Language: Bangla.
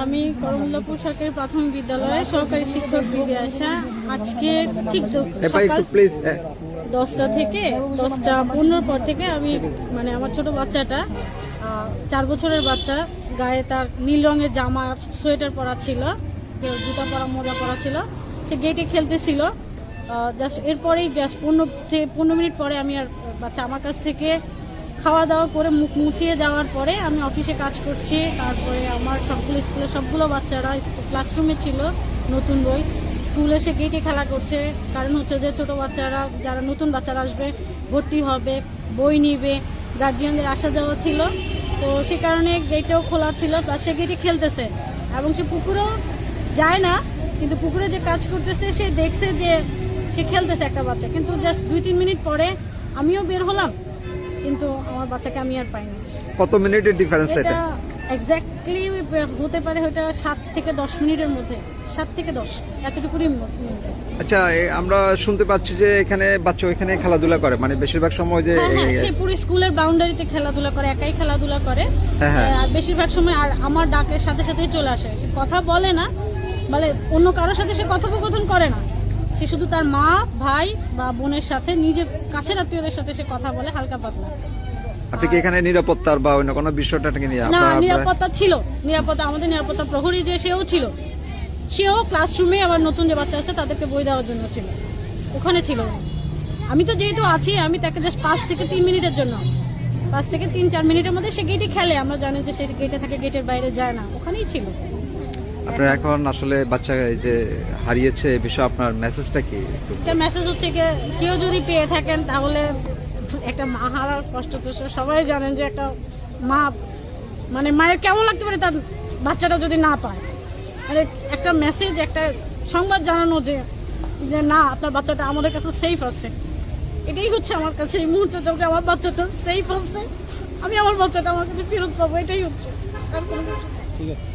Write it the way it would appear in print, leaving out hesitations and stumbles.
আমি করমুল্লাপুর সরকারি প্রাথমিক বিদ্যালয়ে সহকারী শিক্ষক বিদ্যাশা। আজকে ঠিক সকাল 10টা থেকে 10:15 পর থেকে আমি মানে আমার ছোট বাচ্চাটা 4 বছরের বাচ্চা, গায়ে তার নীল রঙের জামা সোয়েটার পরা ছিল, জুতা পরা মোজা পরা ছিল, সে গেটে খেলতেছিল। জাস্ট এরপরেই জাস্ট 15 মিনিট পরে আমি আর বাচ্চা আমার কাছ থেকে খাওয়া দাওয়া করে মুখ মুছিয়ে যাওয়ার পরে আমি অফিসে কাজ করছি। তারপরে আমার সবগুলো বাচ্চারা ক্লাসরুমে ছিল, নতুন বই স্কুলে এসে গেটে খেলা করছে। কারণ হচ্ছে যে ছোটো বাচ্চারা যারা নতুন বাচ্চারা আসবে, ভর্তি হবে, বই নিবে, গার্জিয়ানদের আসা যাওয়া ছিল, তো সে কারণে গেটটাও খোলা ছিল, প্লাস সে গেটে খেলতেছে এবং সে পুকুরেও যায় না, কিন্তু পুকুরে যে কাজ করতেছে সে দেখছে যে সে খেলতেছে একটা বাচ্চা, কিন্তু জাস্ট 2-3 মিনিট পরে আমিও বের হলাম, কিন্তু আমার বাচ্চাকে আমি আর পাইনি। কত মিনিটের ডিফারেন্স এটা? এক্স্যাক্টলি হতে পারে ওটা 7 থেকে 10 মিনিটের মধ্যে, 7 থেকে 10 এতটুকুই। আচ্ছা, আমরা শুনতে পাচ্ছি যে এখানে বাচ্চা ওইখানে খেলাধুলা করে, মানে বেশিরভাগ সময় যে সে পুরো স্কুলের বাউন্ডারিতে খেলাধুলা করে, একাই খেলাধুলা করে, আর বেশিরভাগ সময় আর আমার ডাকের সাথে সাথেই চলে আসে। সে কথা বলে না, মানে অন্য কারোর সাথে সে কথোপকথন করে না, সে শুধু তার মা, ভাই বা বোনের সাথে, নিজের কাছের আত্মীয়দের সাথে সে কথা বলে হালকা পাতলা। আপনি কি এখানে নিরাপত্তার বা অন্য কোনো বিষয়টাকে নিয়ে? না, নিরাপত্তা ছিল, নিরাপত্তা আমাদের নিরাপত্তা প্রহরী যে সেও ছিল, সেও ক্লাসরুমে আবার নতুন যে বাচ্চা আছে তাদেরকে বই দেওয়ার জন্য ছিল, ওখানে ছিল। আমি তো যেহেতু আছি, আমি তাকে জাস্ট 5 থেকে 3 মিনিটের জন্য, 5 থেকে 3-4 মিনিটের মধ্যে সে গেটে খেলে, আমরা জানি যে সে গেটে থাকে, গেটের বাইরে যায় না, ওখানেই ছিল। আপনার এখন আসলে বাচ্চা যে হারিয়েছে এই বিষয়ে আপনার মেসেজটা কি? একটা মেসেজ হচ্ছে কেউ যদি পেয়ে থাকেন তাহলে, একটা মা হারার কষ্ট তো সবাই জানেন যে একটা মা মানে মায়ের কেমন লাগতে পারে তার বাচ্চাটা যদি না পায়। আরে একটা মেসেজ, একটা সংবাদ জানানো যে না, আপনার বাচ্চাটা আমাদের কাছে সেফ আছে, এটাই হচ্ছে আমার কাছে এই মুহূর্তে, যে আমার বাচ্চাটা সেফ আছে, আমি আমার বাচ্চাটা আমার কাছে ফেরত পাবো, এটাই হচ্ছে, আর কোনো কিছু। ঠিক আছে।